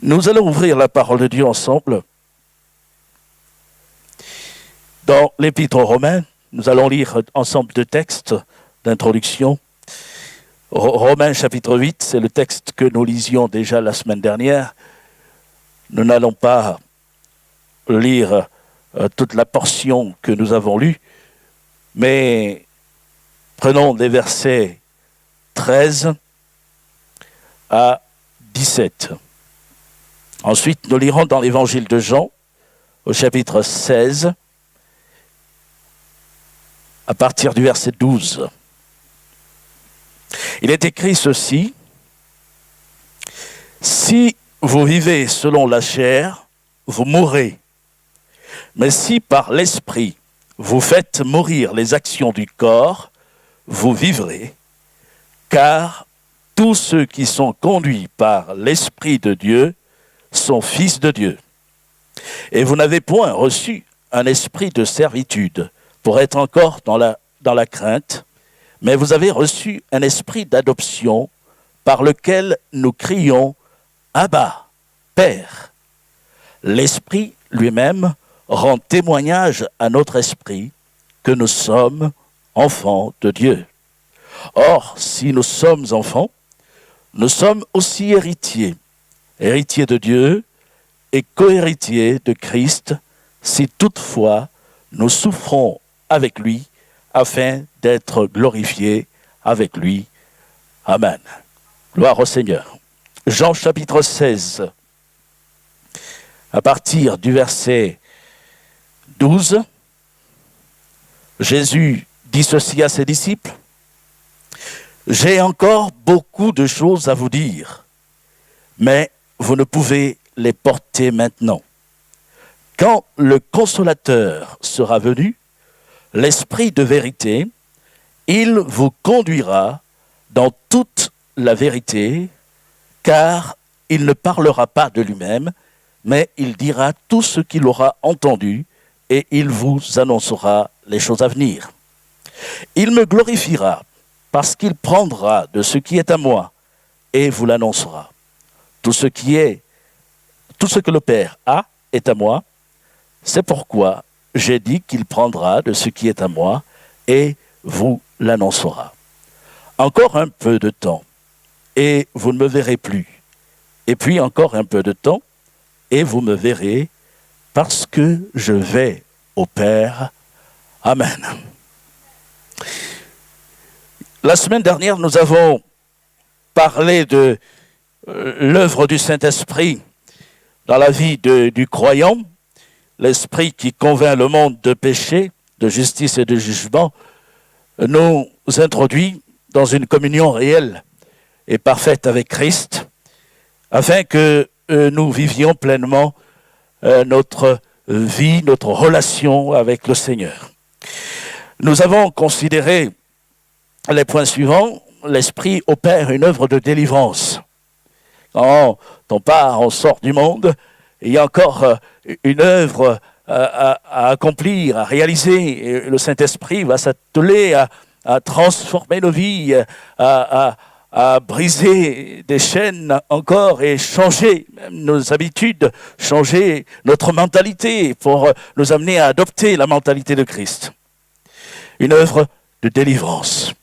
Nous allons ouvrir la parole de Dieu ensemble. Dans l'Épître aux Romains, nous allons lire ensemble deux textes d'introduction. Romains chapitre 8, c'est le texte que nous lisions déjà la semaine dernière. Nous n'allons pas lire toute la portion que nous avons lue, mais prenons les versets 13 à 17. Ensuite, nous lirons dans l'évangile de Jean, au chapitre 16, à partir du verset 12. Il est écrit ceci: « Si vous vivez selon la chair, vous mourrez. Mais si par l'esprit vous faites mourir les actions du corps, vous vivrez. Car tous ceux qui sont conduits par l'Esprit de Dieu sont fils de Dieu. Et vous n'avez point reçu un esprit de servitude pour être encore dans la crainte, mais vous avez reçu un esprit d'adoption par lequel nous crions « Abba, Père ». L'Esprit lui-même rend témoignage à notre esprit que nous sommes enfants de Dieu. Or, si nous sommes enfants, nous sommes aussi héritiers, héritiers de Dieu et co-héritiers de Christ, si toutefois nous souffrons avec lui, afin d'être glorifiés avec lui. Amen. Gloire au Seigneur. Jean chapitre 16, à partir du verset 12, Jésus dit ceci à ses disciples: « J'ai encore beaucoup de choses à vous dire, mais vous ne pouvez les porter maintenant. Quand le Consolateur sera venu, l'Esprit de vérité, il vous conduira dans toute la vérité, car il ne parlera pas de lui-même, mais il dira tout ce qu'il aura entendu et il vous annoncera les choses à venir. Il me glorifiera parce qu'il prendra de ce qui est à moi et vous l'annoncera. Tout ce que le Père a est à moi. C'est pourquoi j'ai dit qu'il prendra de ce qui est à moi et vous l'annoncera. Encore un peu de temps et vous ne me verrez plus. Et puis encore un peu de temps et vous me verrez parce que je vais au Père. Amen. » La semaine dernière, nous avons parlé de l'œuvre du Saint-Esprit dans la vie du croyant, l'Esprit qui convainc le monde de péché, de justice et de jugement, nous introduit dans une communion réelle et parfaite avec Christ, afin que nous vivions pleinement notre vie, notre relation avec le Seigneur. Nous avons considéré les points suivants. L'Esprit opère une œuvre de délivrance. Quand on part, on sort du monde, il y a encore une œuvre à accomplir, à réaliser. Et le Saint-Esprit va s'atteler à transformer nos vies, à briser des chaînes encore et changer nos habitudes, changer notre mentalité pour nous amener à adopter la mentalité de Christ. Une œuvre de délivrance.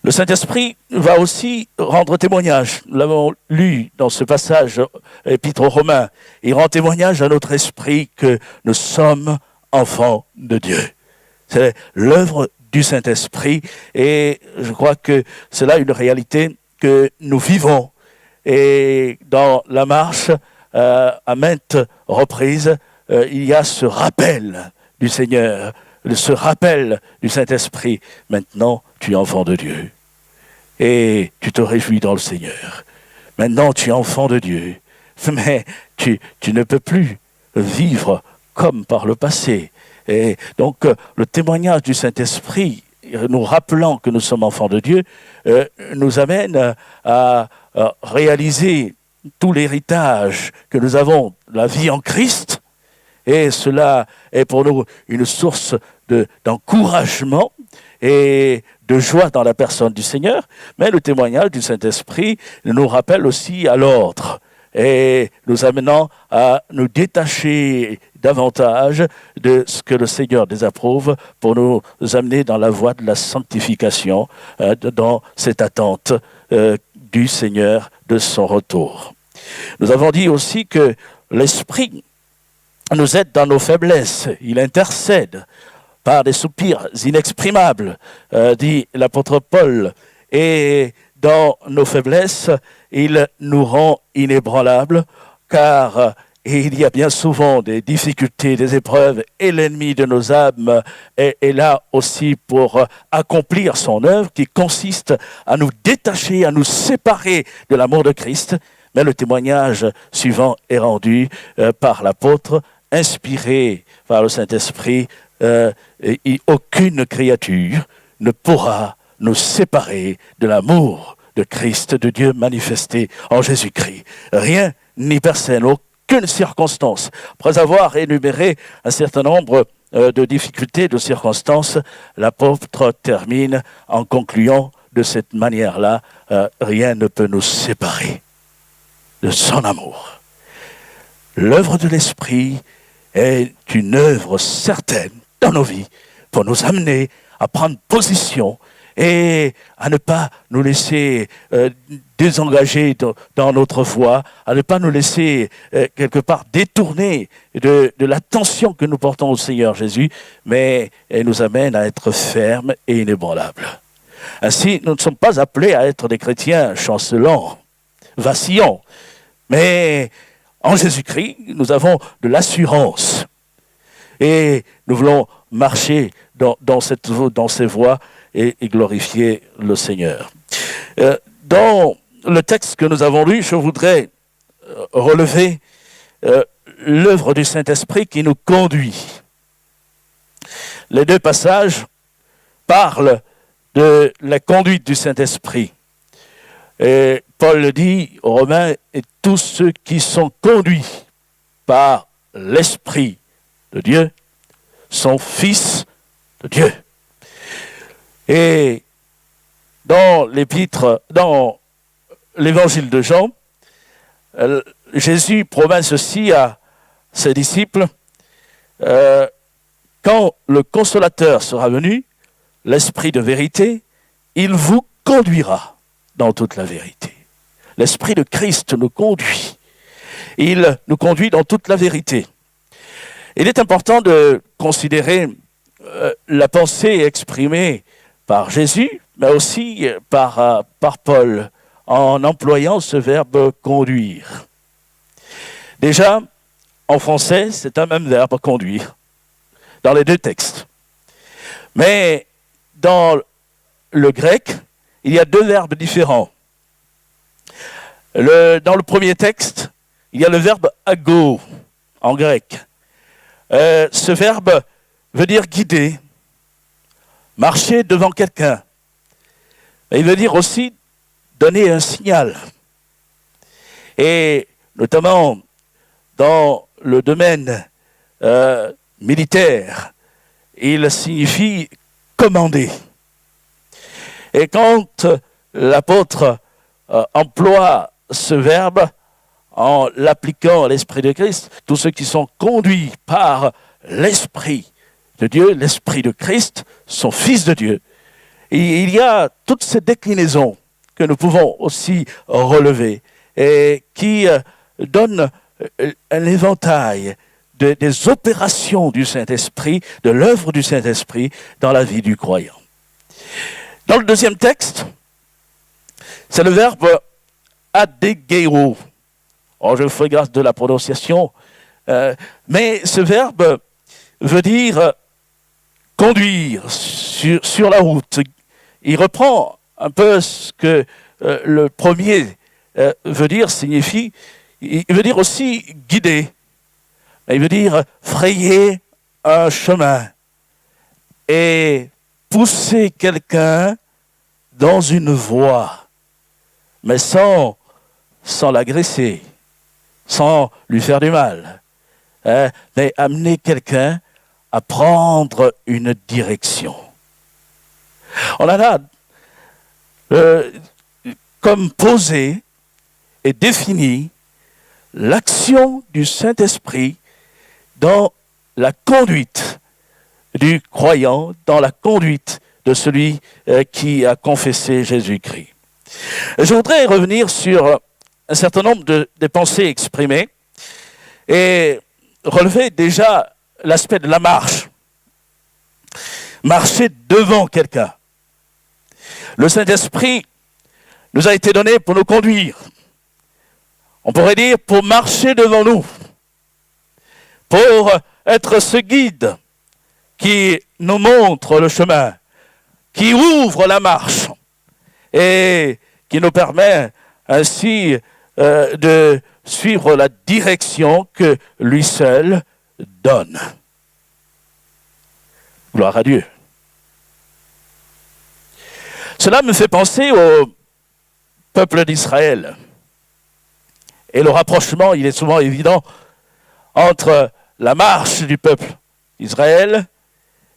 Le Saint-Esprit va aussi rendre témoignage. Nous l'avons lu dans ce passage, Épître aux Romains. Il rend témoignage à notre esprit que nous sommes enfants de Dieu. C'est l'œuvre du Saint-Esprit et je crois que c'est là une réalité que nous vivons. Et dans la marche, à maintes reprises, il y a ce rappel du Seigneur, ce rappel du Saint-Esprit. Maintenant, tu es enfant de Dieu et tu te réjouis dans le Seigneur. Maintenant, tu es enfant de Dieu, mais tu ne peux plus vivre comme par le passé. Et donc, le témoignage du Saint-Esprit, nous rappelant que nous sommes enfants de Dieu, nous amène à réaliser tout l'héritage que nous avons, la vie en Christ. Et cela est pour nous une source d'encouragement et de joie dans la personne du Seigneur. Mais le témoignage du Saint-Esprit nous rappelle aussi à l'ordre. et nous amenant à nous détacher davantage de ce que le Seigneur désapprouve pour nous amener dans la voie de la sanctification, dans cette attente du Seigneur, de son retour. Nous avons dit aussi que l'Esprit nous aide dans nos faiblesses, il intercède par des soupirs inexprimables, dit l'apôtre Paul, et dans nos faiblesses, il nous rend inébranlables, car il y a bien souvent des difficultés, des épreuves, et l'ennemi de nos âmes est là aussi pour accomplir son œuvre, qui consiste à nous détacher, à nous séparer de l'amour de Christ. Mais le témoignage suivant est rendu par l'apôtre, inspiré par le Saint-Esprit. Aucune créature ne pourra nous séparer de l'amour de Christ, de Dieu manifesté en Jésus-Christ. Rien ni personne, aucune circonstance. Après avoir énuméré un certain nombre de difficultés, de circonstances, l'apôtre termine en concluant de cette manière-là, rien ne peut nous séparer de son amour. L'œuvre de l'Esprit est une œuvre certaine dans nos vies pour nous amener à prendre position et à ne pas nous laisser désengager dans notre voie, à ne pas nous laisser quelque part détourner de l'attention que nous portons au Seigneur Jésus, mais elle nous amène à être fermes et inébranlables. Ainsi, nous ne sommes pas appelés à être des chrétiens chancelants, vacillants, mais en Jésus-Christ, nous avons de l'assurance et nous voulons marcher dans ces voies et glorifier le Seigneur. Dans le texte que nous avons lu, je voudrais relever l'œuvre du Saint-Esprit qui nous conduit. Les deux passages parlent de la conduite du Saint-Esprit. Et Paul le dit aux Romains, et tous ceux qui sont conduits par l'Esprit de Dieu sont fils de Dieu. Et dans l'épître, dans l'évangile de Jean, Jésus promet ceci à ses disciples, quand le Consolateur sera venu, l'Esprit de vérité, il vous conduira dans toute la vérité. L'Esprit de Christ nous conduit. Il nous conduit dans toute la vérité. Il est important de considérer la pensée exprimée par Jésus, mais aussi par Paul, en employant ce verbe « conduire ». Déjà, en français, c'est un même verbe « conduire » dans les deux textes. Mais dans le grec, il y a deux verbes différents. Dans le premier texte, il y a le verbe « ago » en grec. Ce verbe veut dire guider, marcher devant quelqu'un. Il veut dire aussi donner un signal. Et notamment dans le domaine militaire, il signifie commander. Et quand l'apôtre emploie ce verbe en l'appliquant à l'Esprit de Christ, tous ceux qui sont conduits par l'Esprit de Dieu, l'Esprit de Christ, sont fils de Dieu. Et il y a toutes ces déclinaisons que nous pouvons aussi relever et qui donnent un éventail des opérations du Saint-Esprit, de l'œuvre du Saint-Esprit dans la vie du croyant. Dans le deuxième texte, c'est le verbe adegeo. Oh, je fais grâce de la prononciation, mais ce verbe veut dire conduire sur la route. Il reprend un peu ce que le premier veut dire, signifie. Il veut dire aussi guider. Il veut dire frayer un chemin et pousser quelqu'un dans une voie, mais sans l'agresser, sans lui faire du mal, mais amener quelqu'un à prendre une direction. On en a comme posé et défini l'action du Saint-Esprit dans la conduite du croyant, dans la conduite de celui qui a confessé Jésus-Christ. Je voudrais revenir sur un certain nombre de pensées exprimées et relever déjà l'aspect de la marche. Marcher devant quelqu'un. Le Saint-Esprit nous a été donné pour nous conduire. On pourrait dire pour marcher devant nous, pour être ce guide qui nous montre le chemin, qui ouvre la marche et qui nous permet ainsi de suivre la direction que lui seul donne. Gloire à Dieu. Cela me fait penser au peuple d'Israël. Et le rapprochement, il est souvent évident entre la marche du peuple d'Israël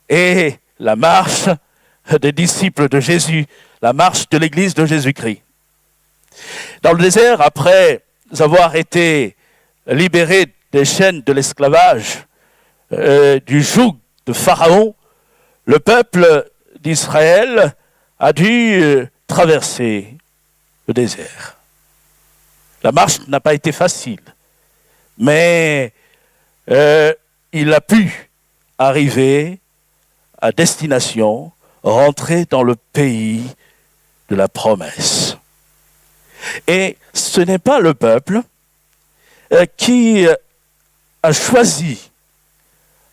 et la marche des disciples de Jésus, la marche de l'Église de Jésus-Christ. Dans le désert, après avoir été libérés des chaînes de l'esclavage, du joug de Pharaon, le peuple d'Israël a dû traverser le désert. La marche n'a pas été facile, mais il a pu arriver à destination, rentrer dans le pays de la promesse. Et ce n'est pas le peuple qui a choisi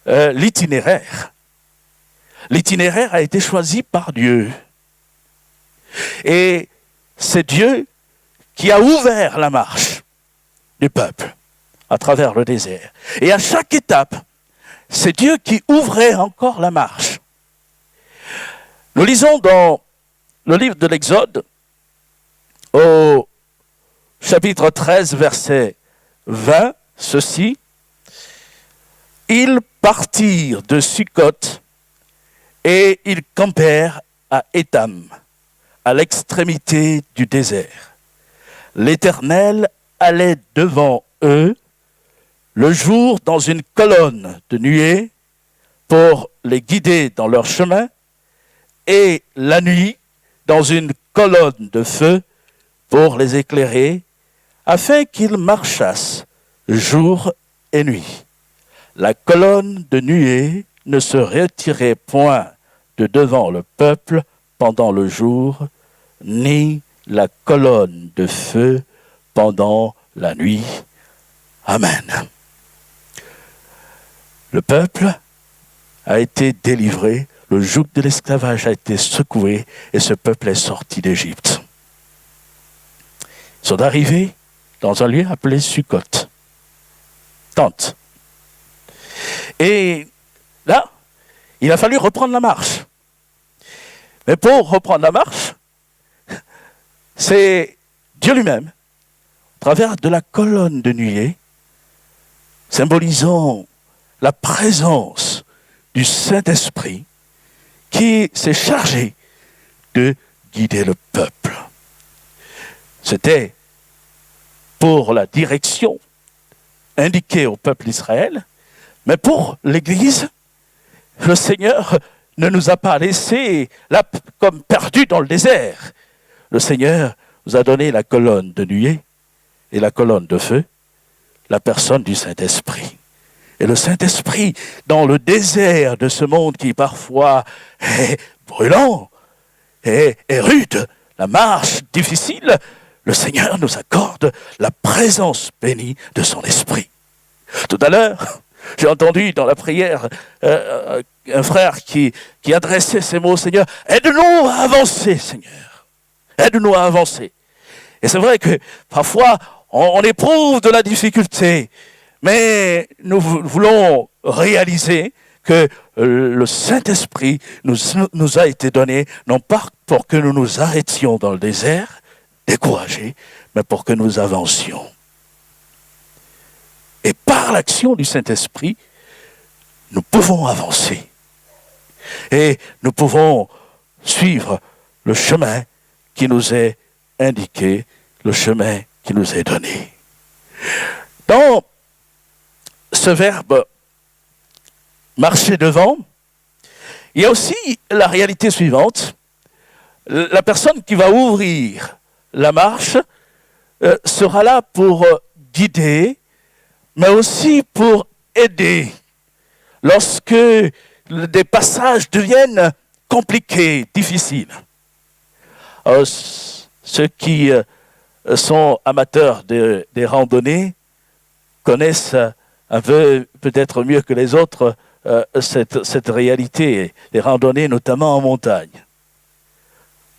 l'itinéraire. L'itinéraire a été choisi par Dieu. Et c'est Dieu qui a ouvert la marche du peuple à travers le désert. Et à chaque étape, c'est Dieu qui ouvrait encore la marche. Nous lisons dans le livre de l'Exode, au chapitre 13, verset 20, ceci. Ils partirent de Sukkot et ils campèrent à Étam, à l'extrémité du désert. L'Éternel allait devant eux le jour dans une colonne de nuée pour les guider dans leur chemin et la nuit dans une colonne de feu pour les éclairer afin qu'ils marchassent jour et nuit. La colonne de nuée ne se retirait point de devant le peuple pendant le jour, ni la colonne de feu pendant la nuit. Amen. Le peuple a été délivré, le joug de l'esclavage a été secoué et ce peuple est sorti d'Égypte. Ils sont arrivés dans un lieu appelé Sukkot, tente. Et là, il a fallu reprendre la marche. Mais pour reprendre la marche, c'est Dieu lui-même, à travers de la colonne de nuée, symbolisant la présence du Saint-Esprit qui s'est chargé de guider le peuple. C'était pour la direction indiquée au peuple d'Israël, mais pour l'Église, le Seigneur ne nous a pas laissés là comme perdus dans le désert. Le Seigneur nous a donné la colonne de nuée et la colonne de feu, la personne du Saint-Esprit. Et le Saint-Esprit, dans le désert de ce monde qui parfois est brûlant, est rude, la marche difficile, le Seigneur nous accorde la présence bénie de son Esprit. Tout à l'heure, j'ai entendu dans la prière un frère qui adressait ces mots, Seigneur, aide-nous à avancer, Seigneur. Aide-nous à avancer. Et c'est vrai que parfois, on éprouve de la difficulté, mais nous voulons réaliser que le Saint-Esprit nous a été donné, non pas pour que nous nous arrêtions dans le désert, découragés, mais pour que nous avancions. Et par l'action du Saint-Esprit, nous pouvons avancer. Et nous pouvons suivre le chemin qui nous est indiqué, le chemin qui nous est donné. Dans ce verbe marcher devant, il y a aussi la réalité suivante. La personne qui va ouvrir la marche sera là pour guider, mais aussi pour aider. Lorsque des passages deviennent compliqués, difficiles. Alors, ceux qui sont amateurs des randonnées connaissent un peu, peut-être mieux que les autres, cette réalité des randonnées, notamment en montagne.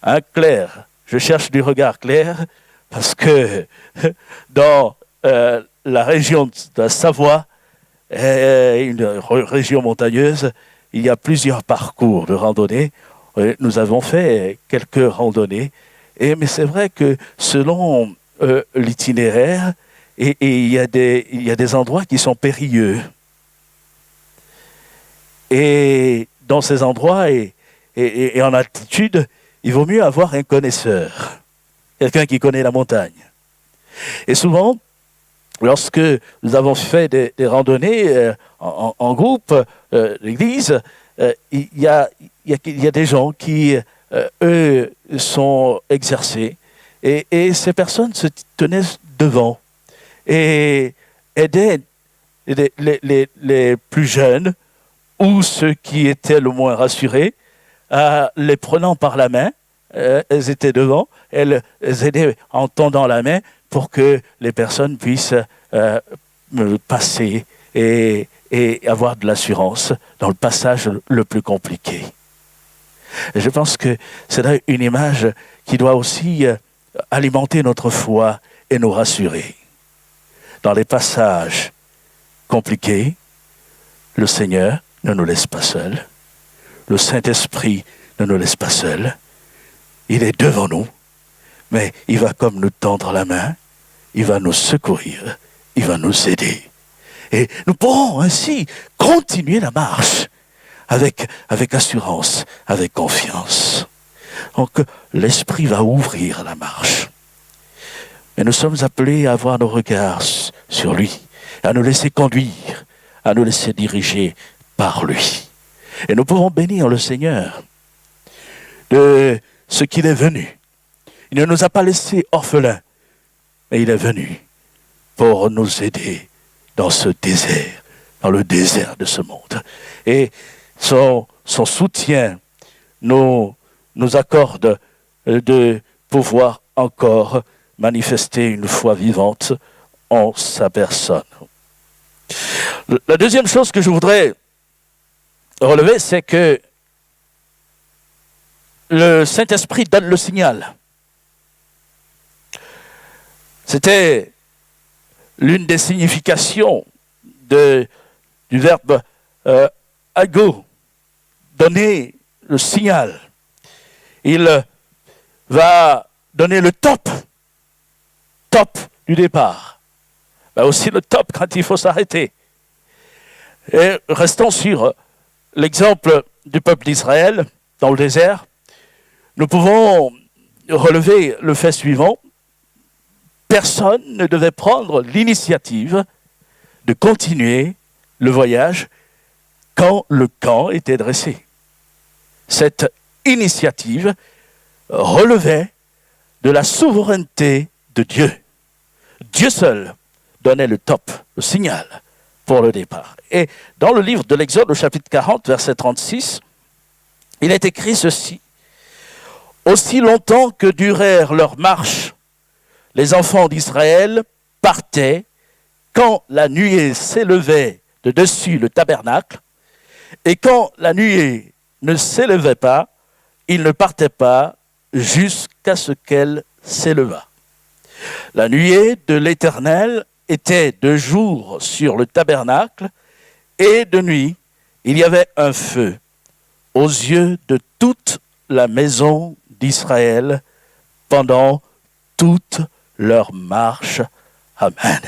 Hein, Claire, je cherche du regard clair, parce que dans la région de la Savoie, une région montagneuse, il y a plusieurs parcours de randonnée. Nous avons fait quelques randonnées, mais c'est vrai que selon l'itinéraire, il y a des endroits qui sont périlleux. Et dans ces endroits et en altitude, il vaut mieux avoir un connaisseur, quelqu'un qui connaît la montagne. Et souvent, lorsque nous avons fait des randonnées en groupe, l'église, il y a des gens qui, eux, sont exercés. Et ces personnes se tenaient devant et aidaient les plus jeunes ou ceux qui étaient le moins rassurés, les prenant par la main. Elles étaient devant, elles aidaient en tendant la main pour que les personnes puissent passer et avoir de l'assurance dans le passage le plus compliqué. Et je pense que c'est là une image qui doit aussi alimenter notre foi et nous rassurer. Dans les passages compliqués, le Seigneur ne nous laisse pas seuls. Le Saint-Esprit ne nous laisse pas seuls. Il est devant nous, mais il va comme nous tendre la main, il va nous secourir, il va nous aider. Et nous pourrons ainsi continuer la marche avec assurance, avec confiance. Donc l'Esprit va ouvrir la marche. Mais nous sommes appelés à avoir nos regards sur lui, à nous laisser conduire, à nous laisser diriger par lui. Et nous pouvons bénir le Seigneur de ce qu'il est venu. Il ne nous a pas laissés orphelins, mais il est venu pour nous aider dans ce désert, dans le désert de ce monde. Et son soutien nous accorde de pouvoir encore manifester une foi vivante en sa personne. La deuxième chose que je voudrais relever, c'est que le Saint-Esprit donne le signal. C'était l'une des significations du verbe ago, donner le signal. Il va donner le top du départ, mais aussi le top quand il faut s'arrêter. Et restons sur l'exemple du peuple d'Israël dans le désert. Nous pouvons relever le fait suivant. Personne ne devait prendre l'initiative de continuer le voyage quand le camp était dressé. Cette initiative relevait de la souveraineté de Dieu. Dieu seul donnait le top, le signal pour le départ. Et dans le livre de l'Exode, au chapitre 40, verset 36, il est écrit ceci. Aussi longtemps que durèrent leurs marches, les enfants d'Israël partaient quand la nuée s'élevait de dessus le tabernacle, et quand la nuée ne s'élevait pas, ils ne partaient pas jusqu'à ce qu'elle s'élevât. La nuée de l'Éternel était de jour sur le tabernacle, et de nuit, il y avait un feu aux yeux de toute la maison d'Israël pendant toute leur marche. Amen.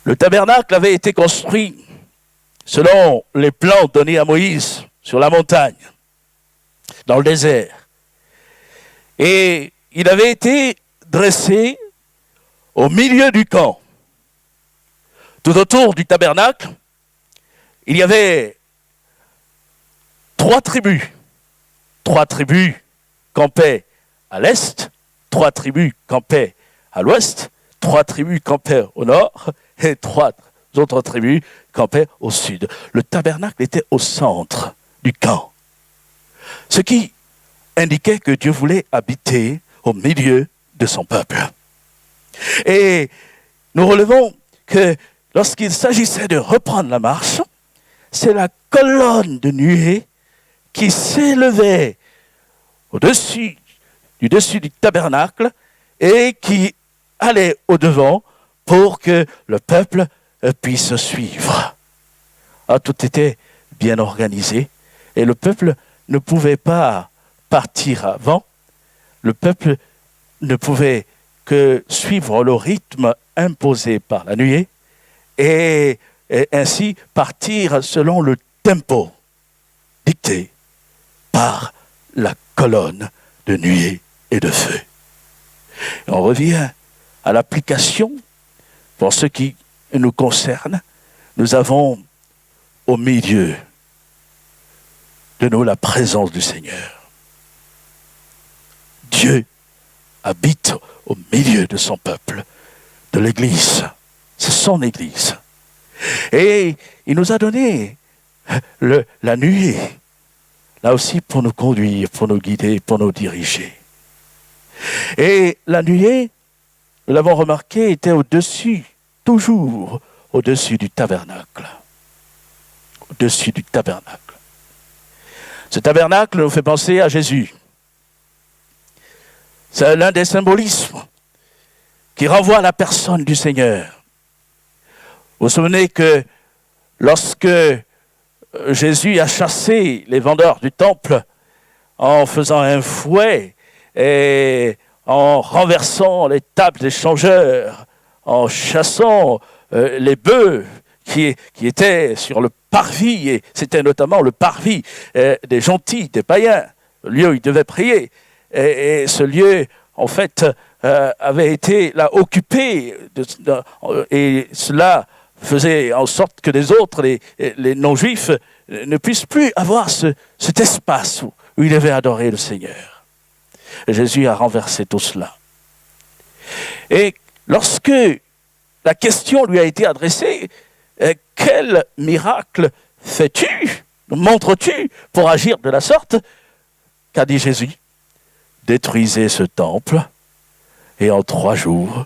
Le tabernacle avait été construit selon les plans donnés à Moïse sur la montagne, dans le désert. Et il avait été dressé au milieu du camp. Tout autour du tabernacle, il y avait 3 tribus. 3 tribus campaient à l'est, 3 tribus campaient à l'ouest, 3 tribus campaient au nord et 3 autres tribus campaient au sud. Le tabernacle était au centre du camp, ce qui indiquait que Dieu voulait habiter au milieu de son peuple. Et nous relevons que lorsqu'il s'agissait de reprendre la marche, c'est la colonne de nuée qui s'élevait au-dessus du tabernacle et qui allait au-devant pour que le peuple puisse suivre. Tout était bien organisé et le peuple ne pouvait pas partir avant. Le peuple ne pouvait que suivre le rythme imposé par la nuée et ainsi partir selon le tempo dicté par la colonne de nuée et de feu. Et on revient à l'application. Pour ce qui nous concerne, nous avons au milieu de nous la présence du Seigneur. Dieu habite au milieu de son peuple, de l'Église. C'est son Église. Et il nous a donné la nuée, là aussi pour nous conduire, pour nous guider, pour nous diriger. Et la nuée, nous l'avons remarqué, était au-dessus, toujours au-dessus du tabernacle. Au-dessus du tabernacle. Ce tabernacle nous fait penser à Jésus. C'est l'un des symbolismes qui renvoie à la personne du Seigneur. Vous vous souvenez que lorsque Jésus a chassé les vendeurs du temple en faisant un fouet et en renversant les tables des changeurs, en chassant les bœufs qui étaient sur le parvis, et c'était notamment le parvis des gentils, des païens, le lieu où ils devaient prier. Et ce lieu, en fait, avait été là occupé, et cela faisait en sorte que les autres, les non-juifs, ne puissent plus avoir cet espace où il devait adorer le Seigneur. Et Jésus a renversé tout cela. Et lorsque la question lui a été adressée, quel miracle fais-tu, montres-tu pour agir de la sorte? Qu'a dit Jésus? Détruisez ce temple et en 3 jours,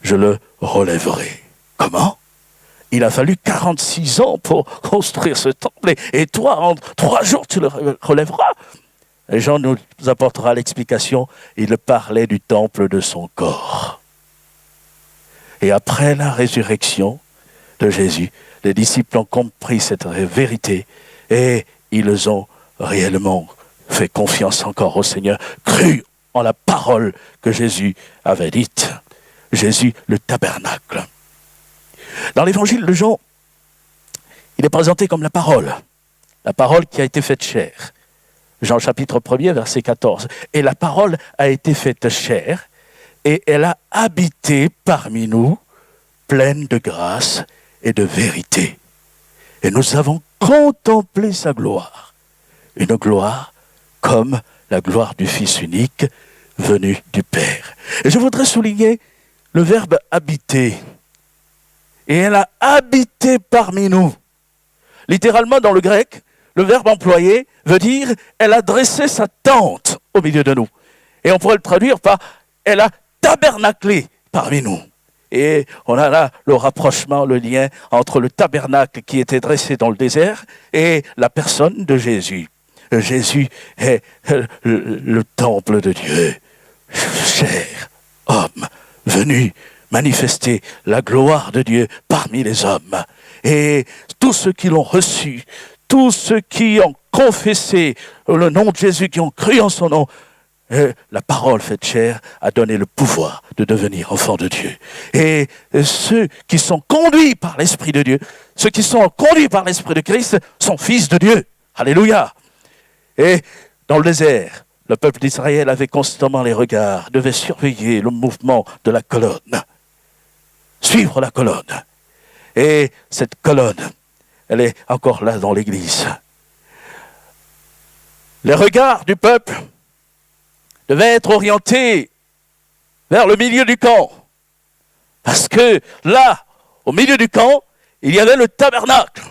je le relèverai. Comment? Il a fallu 46 ans pour construire ce temple et toi, en 3 jours, tu le relèveras. Et Jean nous apportera l'explication. Il parlait du temple de son corps. Et après la résurrection de Jésus, les disciples ont compris cette vérité et ils ont réellement fait confiance encore au Seigneur, cru en la parole que Jésus avait dite. Jésus, le tabernacle. Dans l'évangile de Jean, il est présenté comme la parole qui a été faite chair. Jean chapitre 1er, verset 14. Et la parole a été faite chair et elle a habité parmi nous, pleine de grâce et de vérité. Et nous avons contemplé sa gloire, une gloire comme la gloire du Fils unique venu du Père. Et je voudrais souligner le verbe habiter. Et elle a habité parmi nous. Littéralement, dans le grec, le verbe employé veut dire « elle a dressé sa tente au milieu de nous ». Et on pourrait le traduire par « elle a tabernaclé parmi nous ». Et on a là le rapprochement, le lien entre le tabernacle qui était dressé dans le désert et la personne de Jésus. Jésus est le temple de Dieu, chair, homme, venu manifester la gloire de Dieu parmi les hommes. Et tous ceux qui l'ont reçu, tous ceux qui ont confessé le nom de Jésus, qui ont cru en son nom, la parole faite chair a donné le pouvoir de devenir enfants de Dieu. Et ceux qui sont conduits par l'Esprit de Dieu, ceux qui sont conduits par l'Esprit de Christ, sont fils de Dieu. Alléluia. Et dans le désert, le peuple d'Israël avait constamment les regards, devait surveiller le mouvement de la colonne, suivre la colonne. Et cette colonne, elle est encore là dans l'église. Les regards du peuple devaient être orientés vers le milieu du camp. Parce que là, au milieu du camp, il y avait le tabernacle.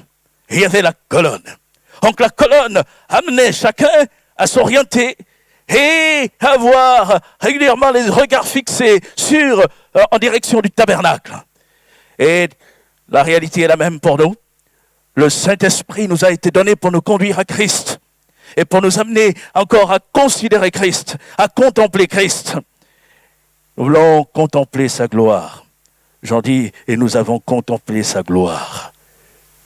Et il y avait la colonne. Donc la colonne amenait chacun à s'orienter et avoir régulièrement les regards fixés en direction du tabernacle. Et la réalité est la même pour nous. Le Saint-Esprit nous a été donné pour nous conduire à Christ et pour nous amener encore à considérer Christ, à contempler Christ. Nous voulons contempler sa gloire. J'en dis, et nous avons contemplé sa gloire.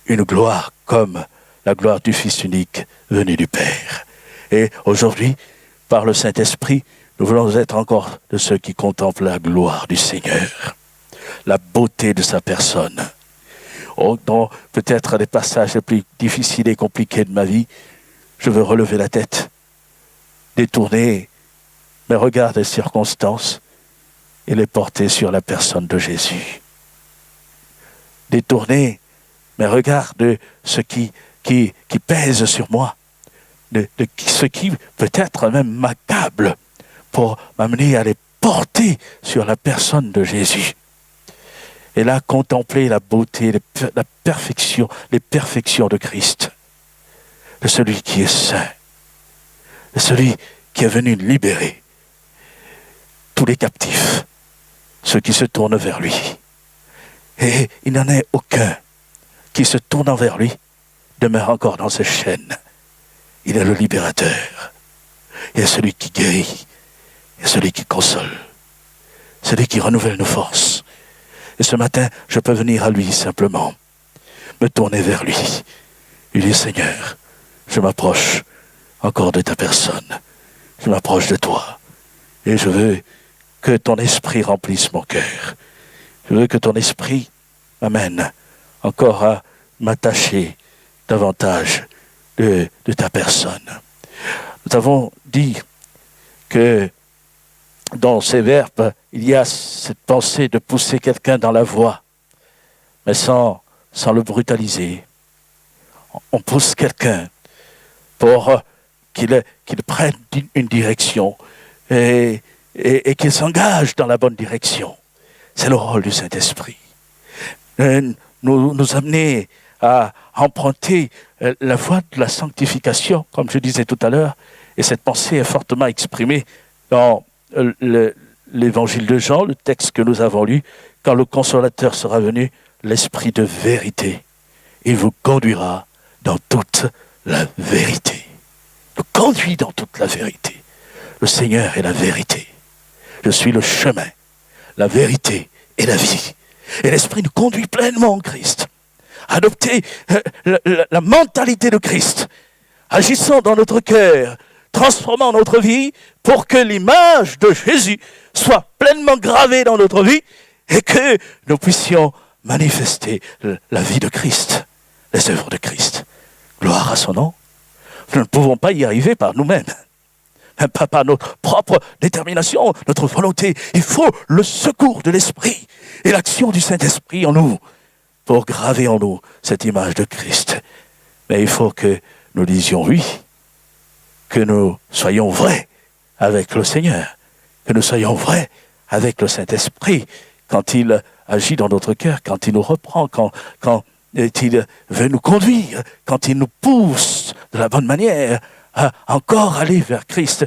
Une gloire comme la gloire du Fils unique venu du Père. Et aujourd'hui, par le Saint-Esprit, nous voulons être encore de ceux qui contemplent la gloire du Seigneur, la beauté de sa personne. Oh, dans peut-être les passages les plus difficiles et compliqués de ma vie, je veux relever la tête, détourner mes regards des circonstances et les porter sur la personne de Jésus. Détourner mes regards de ce qui pèse sur moi, de ce qui peut-être même m'accable, pour m'amener à les porter sur la personne de Jésus. Et là, contempler la beauté, la perfection, les perfections de Christ, de celui qui est saint, de celui qui est venu libérer tous les captifs, ceux qui se tournent vers lui. Et il n'en est aucun qui se tournant vers lui demeure encore dans ses chaînes. Il est le libérateur. Il est celui qui guérit. Il est celui qui console. Celui qui renouvelle nos forces. Et ce matin, je peux venir à lui simplement, me tourner vers lui. Il dit, Seigneur, je m'approche encore de ta personne. Je m'approche de toi. Et je veux que ton esprit remplisse mon cœur. Je veux que ton esprit m'amène encore à m'attacher davantage de ta personne. Nous avons dit que dans ces verbes, il y a cette pensée de pousser quelqu'un dans la voie, mais sans le brutaliser. On pousse quelqu'un pour qu'il prenne une direction et qu'il s'engage dans la bonne direction. C'est le rôle du Saint-Esprit. Nous amener à emprunter la voie de la sanctification, comme je disais tout à l'heure, et cette pensée est fortement exprimée dans l'évangile de Jean, le texte que nous avons lu, quand le consolateur sera venu, l'esprit de vérité, il vous conduira dans toute la vérité. Il nous conduit dans toute la vérité. Le Seigneur est la vérité. Je suis le chemin, la vérité et la vie. Et l'Esprit nous conduit pleinement en Christ. Adopter la mentalité de Christ, agissant dans notre cœur, transformant notre vie pour que l'image de Jésus soit pleinement gravée dans notre vie et que nous puissions manifester la vie de Christ, les œuvres de Christ. Gloire à son nom. Nous ne pouvons pas y arriver par nous-mêmes. Même pas par notre propre détermination, notre volonté. Il faut le secours de l'Esprit et l'action du Saint-Esprit en nous pour graver en nous cette image de Christ. Mais il faut que nous disions oui, que nous soyons vrais avec le Seigneur, que nous soyons vrais avec le Saint-Esprit quand il agit dans notre cœur, quand il nous reprend, quand il veut nous conduire, quand il nous pousse de la bonne manière à encore aller vers Christ.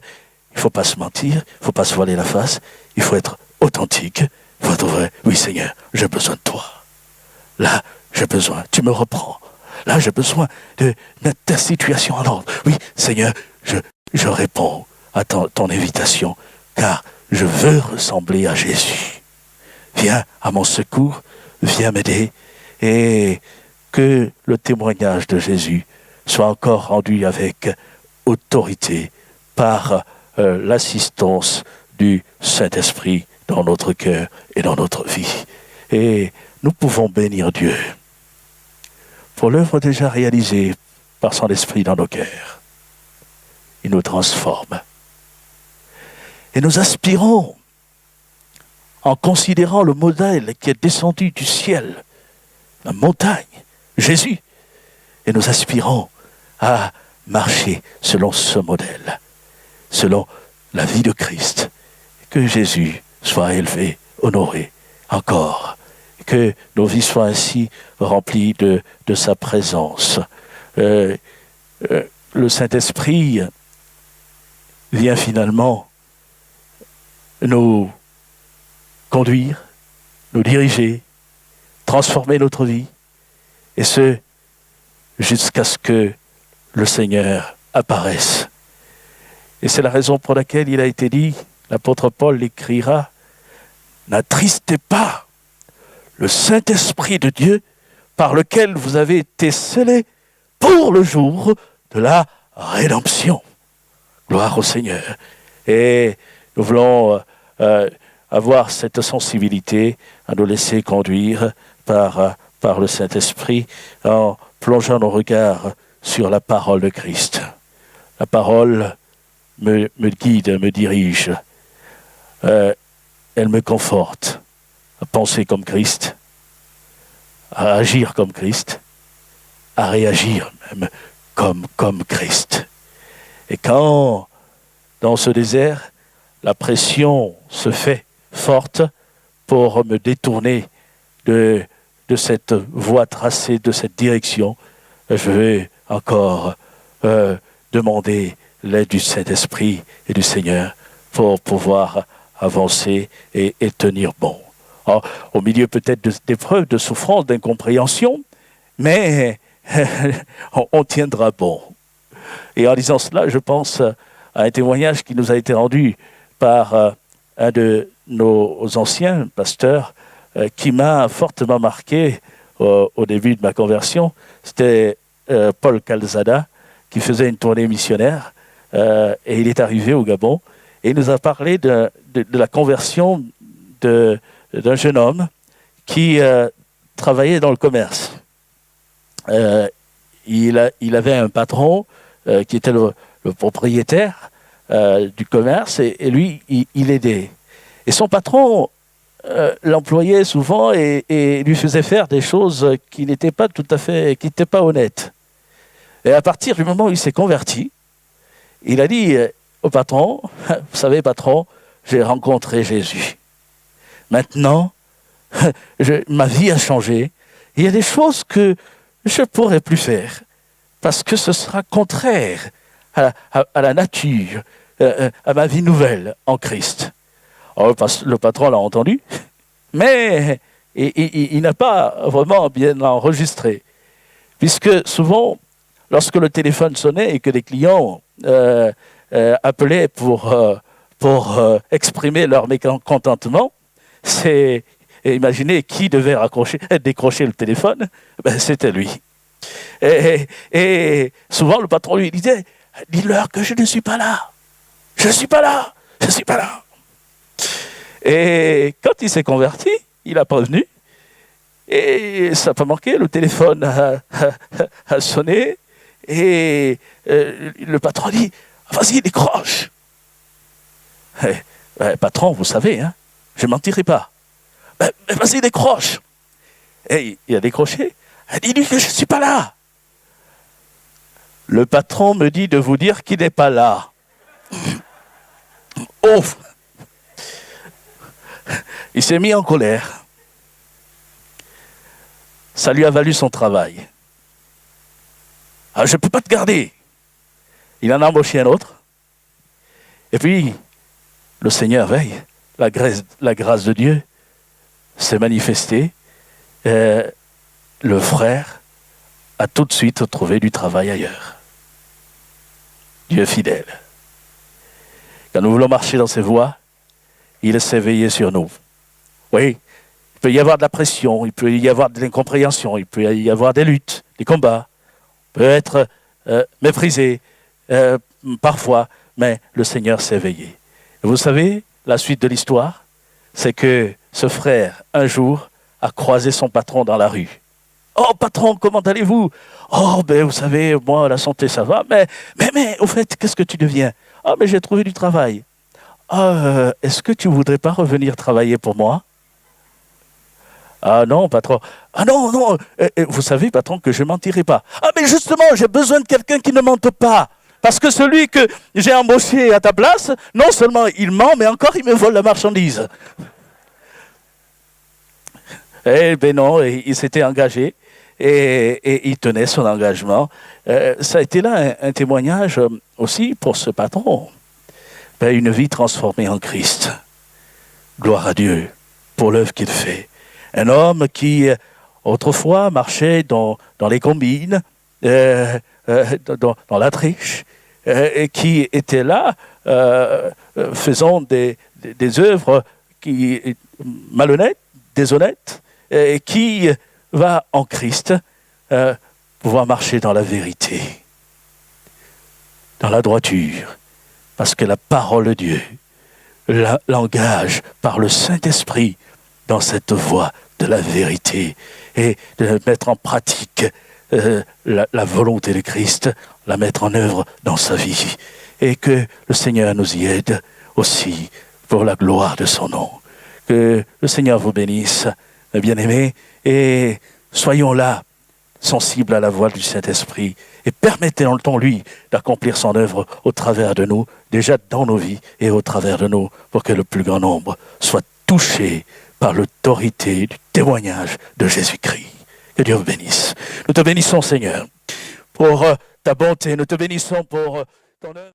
Il ne faut pas se mentir, il ne faut pas se voiler la face, il faut être authentique, il faut être vrai. Oui Seigneur, j'ai besoin de toi. Là, j'ai besoin, tu me reprends. Là, j'ai besoin de ta situation en ordre. Oui, Seigneur, je réponds à ton invitation, car je veux ressembler à Jésus. Viens à mon secours, viens m'aider, et que le témoignage de Jésus soit encore rendu avec autorité par l'assistance du Saint-Esprit dans notre cœur et dans notre vie. Et nous pouvons bénir Dieu pour l'œuvre déjà réalisée par son Esprit dans nos cœurs. Il nous transforme, Et nous aspirons, en considérant le modèle qui est descendu du ciel, la montagne, Jésus, et nous aspirons à marcher selon ce modèle, selon la vie de Christ. Que Jésus soit élevé, honoré encore, que nos vies soient ainsi remplies de sa présence. Le Saint-Esprit vient finalement nous conduire, nous diriger, transformer notre vie, et ce, jusqu'à ce que le Seigneur apparaisse. Et c'est la raison pour laquelle il a été dit, l'apôtre Paul l'écrira, « N'attristez pas le Saint-Esprit de Dieu par lequel vous avez été scellés pour le jour de la rédemption. » Gloire au Seigneur. Et nous voulons avoir cette sensibilité à nous laisser conduire par le Saint-Esprit en plongeant nos regards sur la parole de Christ. La parole me guide, me dirige. Elle me conforte à penser comme Christ, à agir comme Christ, à réagir même comme Christ. Et quand, dans ce désert, la pression se fait forte pour me détourner de cette voie tracée, de cette direction, je vais encore demander l'aide du Saint-Esprit et du Seigneur pour pouvoir avancer et tenir bon. Alors, au milieu peut-être d'épreuves, de souffrances, d'incompréhension, mais on tiendra bon. Et en disant cela, je pense à un témoignage qui nous a été rendu par un de nos anciens pasteurs qui m'a fortement marqué au début de ma conversion. C'était Paul Calzada qui faisait une tournée missionnaire et il est arrivé au Gabon et il nous a parlé de la conversion d'un jeune homme qui travaillait dans le commerce. Il avait un patron qui était le propriétaire du commerce et lui, il aidait. Et son patron l'employait souvent et lui faisait faire des choses qui n'étaient pas tout à fait, qui n'étaient pas honnêtes. Et à partir du moment où il s'est converti, il a dit au patron, « Vous savez, patron, j'ai rencontré Jésus. Maintenant, ma vie a changé. Il y a des choses que je ne pourrai plus faire parce que ce sera contraire à la nature, à ma vie nouvelle en Christ. » Alors, le patron l'a entendu, mais il n'a pas vraiment bien enregistré. Puisque souvent, lorsque le téléphone sonnait et que les clients appelaient pour exprimer leur mécontentement, imaginez qui devait décrocher le téléphone, ben, c'était lui. Et souvent, le patron lui disait, « Dis-leur que je ne suis pas là. Je ne suis pas là. Je ne suis pas là. » Et quand il s'est converti, il a prévenu. Et ça n'a pas manqué, le téléphone a sonné. Et le patron dit, « Vas-y, décroche. » Patron, vous savez, hein, je ne mentirai pas. Mais vas-y, décroche. Et il a décroché. Dis-lui que je ne suis pas là. Le patron me dit de vous dire qu'il n'est pas là. Oh! Il s'est mis en colère. Ça lui a valu son travail. Ah, je ne peux pas te garder. Il en a embauché un autre. Et puis, le Seigneur veille. La grâce de Dieu s'est manifestée. Le frère a tout de suite trouvé du travail ailleurs. Dieu est fidèle. Quand nous voulons marcher dans ses voies, il s'est veillé sur nous. Oui, il peut y avoir de la pression, il peut y avoir de l'incompréhension, il peut y avoir des luttes, des combats. On peut être méprisé parfois, mais le Seigneur s'est veillé. Et vous savez, la suite de l'histoire, c'est que ce frère, un jour, a croisé son patron dans la rue. « Oh, patron, comment allez-vous ?»« Oh, ben, vous savez, moi, la santé, ça va, mais, au fait, qu'est-ce que tu deviens ?»« Oh, mais j'ai trouvé du travail. »« Ah, est-ce que tu voudrais pas revenir travailler pour moi? Ah non, patron. Ah non, non, vous savez, patron, que je mentirai pas. Ah, mais justement, j'ai besoin de quelqu'un qui ne mente pas. Parce que celui que j'ai embauché à ta place, non seulement il ment, mais encore il me vole la marchandise. Eh ben non, il s'était engagé et il tenait son engagement. Ça a été là un témoignage aussi pour ce patron. Ben, une vie transformée en Christ. Gloire à Dieu pour l'œuvre qu'il fait. Un homme qui, autrefois, marchait dans les combines, dans la triche, et qui était là, faisant des œuvres malhonnêtes, déshonnêtes, et qui va en Christ pouvoir marcher dans la vérité, dans la droiture, parce que la parole de Dieu l'engage par le Saint-Esprit dans cette voie de la vérité et de mettre en pratique la volonté de Christ, la mettre en œuvre dans sa vie. Et que le Seigneur nous y aide aussi pour la gloire de son nom. Que le Seigneur vous bénisse, mes bien-aimés, et soyons là, sensibles à la voix du Saint-Esprit, et permettons-lui d'accomplir son œuvre au travers de nous, déjà dans nos vies et au travers de nous, pour que le plus grand nombre soit touché par l'autorité du témoignage de Jésus-Christ. Que Dieu vous bénisse. Nous te bénissons, Seigneur, pour ta bonté. Nous te bénissons pour ton œuvre.